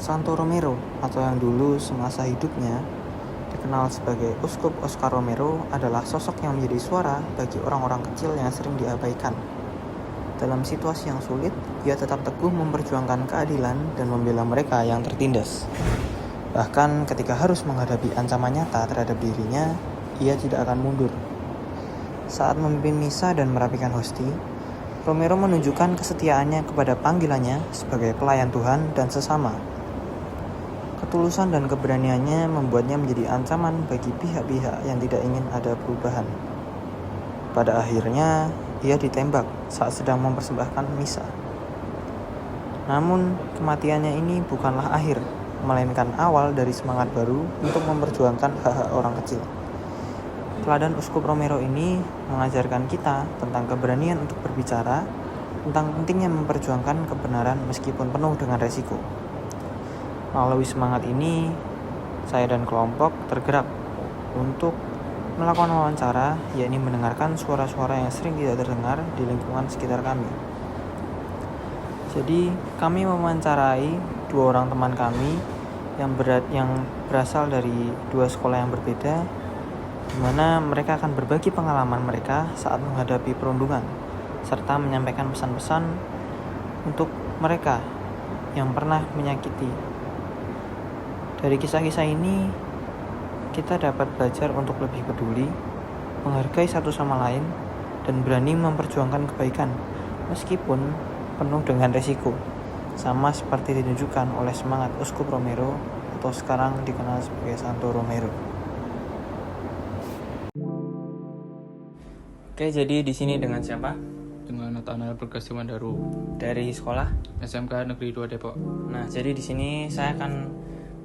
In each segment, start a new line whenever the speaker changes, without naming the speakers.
Santo Romero, atau yang dulu semasa hidupnya dikenal sebagai Uskup Oscar Romero, adalah sosok yang menjadi suara bagi orang-orang kecil yang sering diabaikan. Dalam situasi yang sulit, ia tetap teguh memperjuangkan keadilan dan membela mereka yang tertindas. Bahkan ketika harus menghadapi ancaman nyata terhadap dirinya, ia tidak akan mundur. Saat memimpin misa dan merapikan hosti, Romero menunjukkan kesetiaannya kepada panggilannya sebagai pelayan Tuhan dan sesama. Ketulusan dan keberaniannya membuatnya menjadi ancaman bagi pihak-pihak yang tidak ingin ada perubahan. Pada akhirnya, ia ditembak saat sedang mempersembahkan misa. Namun, kematiannya ini bukanlah akhir, melainkan awal dari semangat baru untuk memperjuangkan hak-hak orang kecil. Teladan Uskup Romero ini mengajarkan kita tentang keberanian untuk berbicara, tentang pentingnya memperjuangkan kebenaran meskipun penuh dengan resiko. Melalui semangat ini, saya dan kelompok tergerak untuk melakukan wawancara, yakni mendengarkan suara-suara yang sering tidak terdengar di lingkungan sekitar kami. Jadi, kami mewawancarai 2 orang teman kami yang berasal dari 2 sekolah yang berbeda, di mana mereka akan berbagi pengalaman mereka saat menghadapi perundungan, serta menyampaikan pesan-pesan untuk mereka yang pernah menyakiti. Dari kisah-kisah ini, kita dapat belajar untuk lebih peduli, menghargai satu sama lain, dan berani memperjuangkan kebaikan, meskipun penuh dengan resiko, sama seperti ditunjukkan oleh semangat Uskup Romero, atau sekarang dikenal sebagai Santo Romero. Oke, jadi di sini dengan siapa?
Dengan Nathanael Berkasi Mandaru
Dari sekolah
SMK Negeri 2 Depok.
Nah, jadi di sini saya akan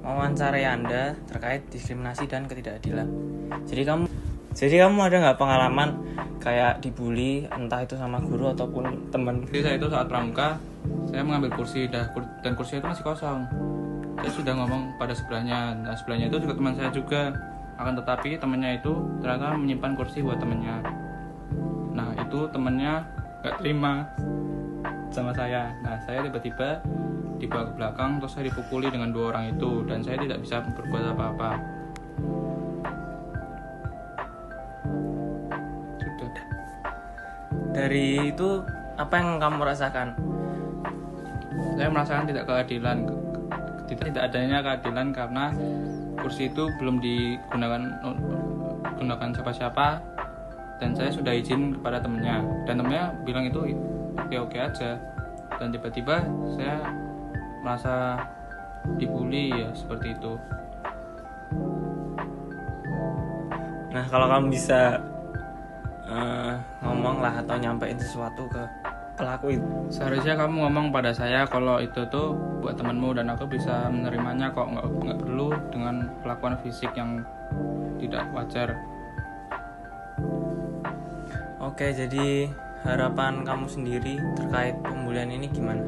mewawancarai Anda terkait diskriminasi dan ketidakadilan. Jadi kamu ada nggak pengalaman kayak dibully, entah itu sama guru ataupun teman?
Jadi saya itu saat pramuka, saya mengambil kursi dan kursi itu masih kosong. Saya sudah ngomong pada sebelahnya, nah sebelahnya itu juga teman saya juga. Akan tetapi temannya itu ternyata menyimpan kursi buat temannya. Nah itu temannya nggak terima sama saya. Nah saya tiba-tiba dibawa ke belakang, terus saya dipukuli dengan 2 orang itu, dan saya tidak bisa berbuat apa-apa. Sudah.
Dari itu apa yang kamu rasakan?
Saya merasakan tidak adanya keadilan karena kursi itu belum digunakan siapa-siapa, dan saya sudah izin kepada temannya, dan temannya bilang itu oke-oke aja, dan tiba-tiba saya merasa dibully ya seperti itu.
Nah, kalau kamu bisa ngomong lah atau nyampein sesuatu ke pelaku itu,
Seharusnya kamu ngomong pada saya kalau itu tuh buat temanmu, dan aku bisa menerimanya kok, nggak perlu dengan perlakuan fisik yang tidak wajar.
Oke, jadi harapan kamu sendiri terkait pembulian ini gimana?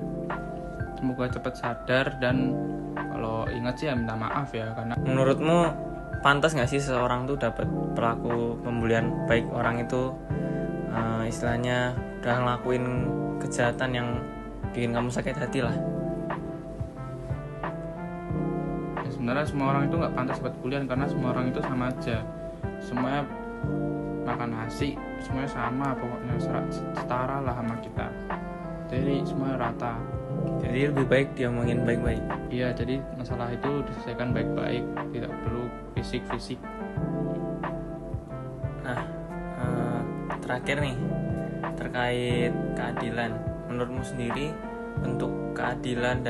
Semoga cepat sadar, dan kalau ingat sih ya minta maaf ya, karena
Menurutmu pantas nggak sih seseorang tuh dapat pelaku pembulian, baik orang itu istilahnya udah ngelakuin kejahatan yang bikin kamu sakit hati lah?
ya sebenarnya semua orang itu nggak pantas dapat bulian, karena semua orang itu sama aja, semuanya makan nasi, semuanya sama, pokoknya setara lah sama kita, jadi semuanya rata.
Jadi lebih baik diomongin baik-baik.
Iya, jadi masalah itu diselesaikan baik-baik, tidak perlu fisik-fisik.
Nah, terakhir nih terkait keadilan. Menurutmu sendiri bentuk keadilan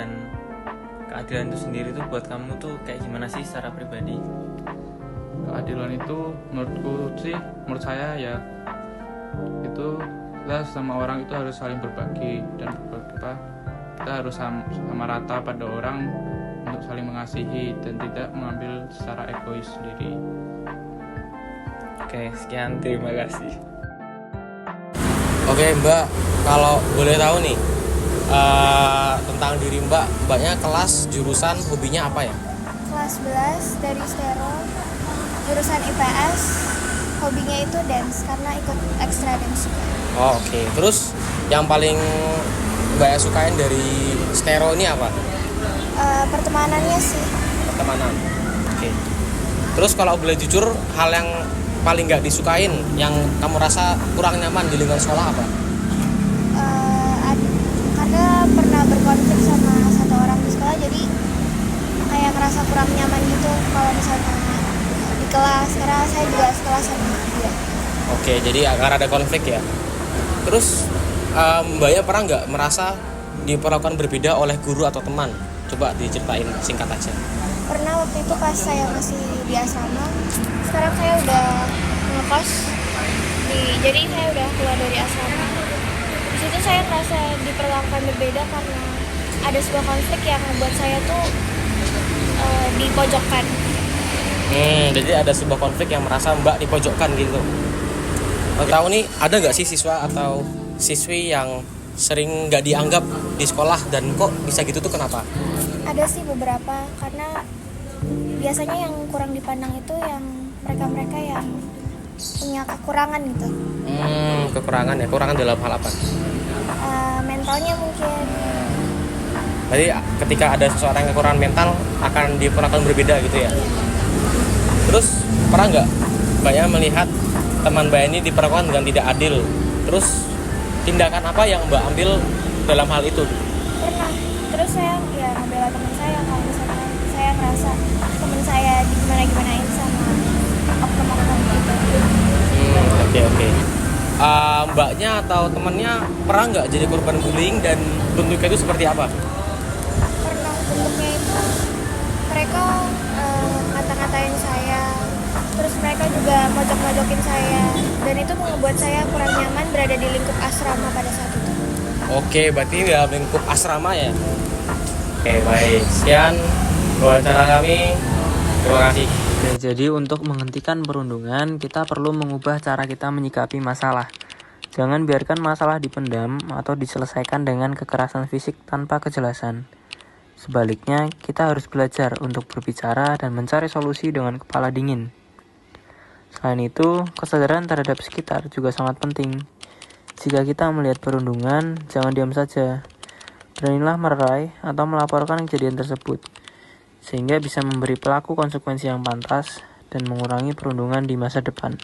itu sendiri tuh buat kamu tuh kayak gimana sih secara pribadi?
Keadilan itu menurut saya ya itu kita sama orang itu harus saling berbagi, dan kita harus sama rata pada orang untuk saling mengasihi dan tidak mengambil secara egois sendiri.
Oke, sekian, terima kasih. Oke Mbak, kalau boleh tahu nih tentang diri Mbaknya kelas, jurusan, hobinya apa ya?
Kelas 11 dari Stero, jurusan IPS, hobinya itu dance karena ikut extra dance juga.
Oh, oke. Terus yang paling Mbak sukain dari Stero ini apa?
Pertemanannya sih.
Pertemanan. Oke. Terus kalau boleh jujur, hal yang paling nggak disukain, yang kamu rasa kurang nyaman di lingkungan sekolah apa?
Karena pernah berkonflik sama satu orang di sekolah, jadi kayak ngerasa kurang nyaman gitu kalau misalnya di kelas, karena saya juga sekelas sama dia.
Oke, jadi agar ada konflik ya. Terus Mbaknya pernah nggak merasa diperlakukan berbeda oleh guru atau teman? Coba diceritain singkat aja.
Pernah waktu itu pas saya masih di asrama, sekarang saya udah ngekos jadi saya udah keluar dari asrama. Di situ saya merasa diperlakukan berbeda karena ada sebuah konflik yang membuat saya tuh dipojokkan.
Jadi ada sebuah konflik yang merasa Mbak dipojokkan gitu. Mau tahu nih, ada nggak sih siswa atau siswi yang sering nggak dianggap di sekolah dan kok bisa gitu tuh kenapa?
Ada sih beberapa, karena biasanya yang kurang dipandang itu yang mereka-mereka yang punya kekurangan gitu.
Kekurangan ya, kekurangan dalam hal apa?
Mentalnya mungkin.
Berarti ketika ada seseorang yang kekurangan mental akan diperlakukan berbeda gitu ya?
Iya.
Terus pernah nggak Mbaknya melihat teman Mbak ini diperlakukan dengan tidak adil? Terus tindakan apa yang Mbak ambil dalam hal itu?
Pernah. Terus saya ya ngebela teman saya kalau misalnya saya ngerasa teman saya gimana-gimanain sama oknum-oknum gitu.
Oke. Mbaknya atau temannya pernah nggak jadi korban bullying dan bentuknya itu seperti apa?
Pernah, bentuknya itu mereka ngata-ngatain saya, terus mereka juga mojok-mojokin saya, dan itu membuat saya kurang nyaman berada di lingkup asrama pada saat itu.
Oke, berarti dalam lingkup asrama ya? Oke, baik. Sekian wawancara kami. Terima kasih.
Dan jadi untuk menghentikan perundungan, kita perlu mengubah cara kita menyikapi masalah. Jangan biarkan masalah dipendam atau diselesaikan dengan kekerasan fisik tanpa kejelasan. Sebaliknya, kita harus belajar untuk berbicara dan mencari solusi dengan kepala dingin. Selain itu, kesadaran terhadap sekitar juga sangat penting. Jika kita melihat perundungan, jangan diam saja. Beranilah meraih atau melaporkan kejadian tersebut, sehingga bisa memberi pelaku konsekuensi yang pantas dan mengurangi perundungan di masa depan.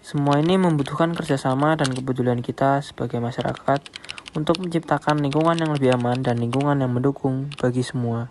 Semua ini membutuhkan kerjasama dan kepedulian kita sebagai masyarakat untuk menciptakan lingkungan yang lebih aman dan lingkungan yang mendukung bagi semua.